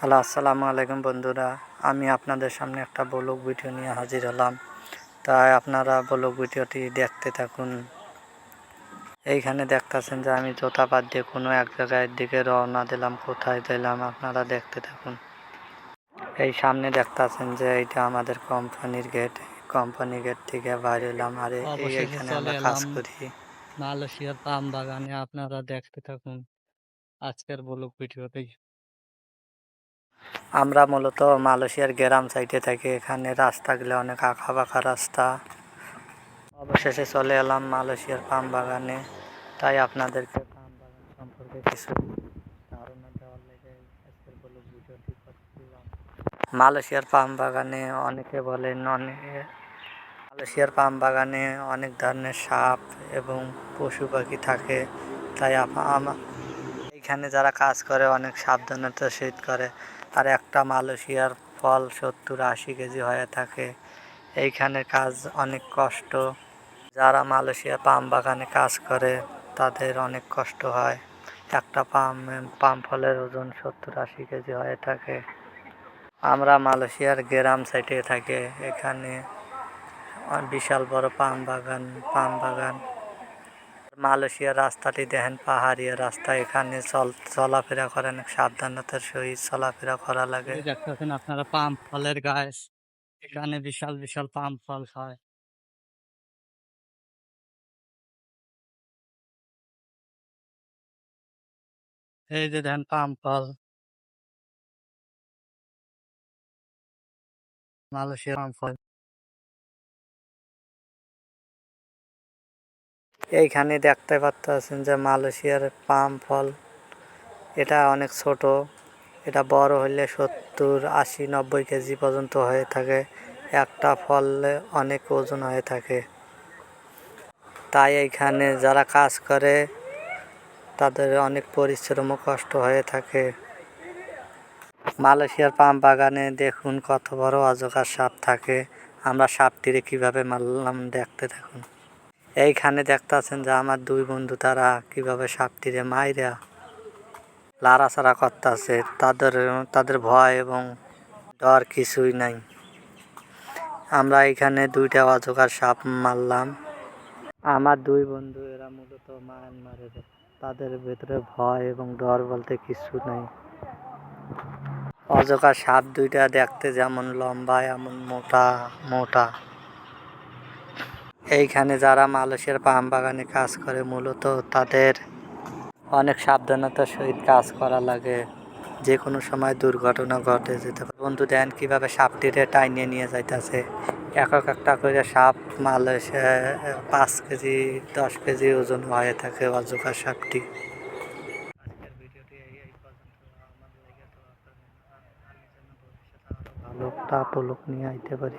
Hello, আসসালামু আলাইকুম বন্ধুরা। আমি আপনাদের সামনে একটা ব্লগ ভিডিও নিয়ে হাজির হলাম। তাই আপনারা ব্লগ ভিডিওটি দেখতে থাকুন। এইখানে দেখতেছেন যে আমি জুতা বাদ দিয়ে কোনো এক জায়গায় দিকে রওনা দিলাম। কোথায় দিলাম আপনারা দেখতে থাকুন। এই সামনে দেখতেছেন যে এইটা আমাদের কোম্পানির গেট। কোম্পানি গেট থেকে বাইরে এলাম। আর অবশেষে এইখানে চলে আমরা কাজ এলাম করি। মালয়েশিয়ার পাম বাগানে। আপনারা দেখতে থাকুন আজকের ব্লগ ভিডিওতে। আমরা মূলত মালয়েশিয়ার গ্রাম সাইডে থাকি। এখানে রাস্তাগুলো অনেক আঁকা বাঁকা রাস্তা। অবশেষে চলে এলাম মালয়েশিয়ার পাম বাগানে। তাই আপনাদেরকে পাম বাগান সম্পর্কে কিছু ধারণা দেওয়ার লেগে আজকের ব্লগ ভিডিওটি করছিলাম। মালয়েশিয়ার পাম বাগানে অনেকে বলেন মালয়েশিয়ার পাম বাগানে অনেক ধরনের সাপ এবং পশু পাখি থাকে। তাই এইখানে যারা কাজ করে অনেক সাবধানতার সহিত করে। আর একটা মালয়েশিয়ার ফল 70-80 কেজি হয়ে থাকে। এইখানে কাজ অনেক কষ্ট। যারা মালয়েশিয়া পাম বাগানে কাজ করে তাদের অনেক কষ্ট হয়। একটা পাম ফলের ওজন 70-80 কেজি হয়ে থাকে। আমরা মালয়েশিয়ার গ্রাম সাইডে থাকি। এখানে বিশাল বড় পাম বাগান। মালয়েশিয়ার রাস্তাটি দেখেন, পাহাড়ি রাস্তা। এখানে চলাফেরা করে অনেক সাবধানতার সহিত চলাফেরা করা লাগে। দেখতেছেন আপনারা পাম ফলের গাছ। এখানে বিশাল বিশাল পাম ফল হয়। এই যে দেখেন পাম ফল, মালয়েশিয়ার পাম ফল। এইখানে দেখতে পাচ্ছেন যে মালয়েশিয়ার পাম ফল, এটা অনেক ছোট। এটা বড় হলে 70-80-90 কেজি পর্যন্ত হয়ে থাকে। একটা ফলে অনেক ওজন হয়ে থাকে। তাই এইখানে যারা কাজ করে তাদের অনেক পরিশ্রম ও কষ্ট হয়ে থাকে। মালয়েশিয়ার পাম বাগানে দেখুন কত বড় অজগর সাপ থাকে। আমরা সাপটিরে কিভাবে মারলাম দেখতে থাকুন। এইখানে দেখতেছেন যে আমার দুই বন্ধু তারা কিভাবে সাপটিরে মাইরা লাড়াচাড়া করতেছে। তাদের ভয় এবং ডর কিছুই নাই। আমরা এখানে দুইটা অজগর সাপ মারলাম। আমার দুই বন্ধু এরা মূলত মায়ানমারের। তাদের ভেতরে ভয় এবং ডর বলতে কিছু নাই। অজগর সাপ দুইটা দেখতে যেমন লম্বা এমন মোটা মোটা। এইখানে যারা মালয়েশিয়ার পাম বাগানে কাজ করে মূলত তাদের অনেক সাবধানতার সহিত কাজ করা লাগে। যে কোনো সময় দুর্ঘটনা ঘটে যেতে পারে। বন্ধু দেন কিভাবে সাপটিরে টাইনে নিয়ে যাইতেছে। একটা করে সাপ মালয়েশিয়া 5 কেজি 10 কেজি ওজন হয়ে থাকে অজগর সাপটি। আজকের ভিডিওটি এই পর্যন্ত। আমার লেগে তো আমি যেন ভবিষ্যতে আরো ভালো টা ব্লগ নিয়ে আইতে পারি।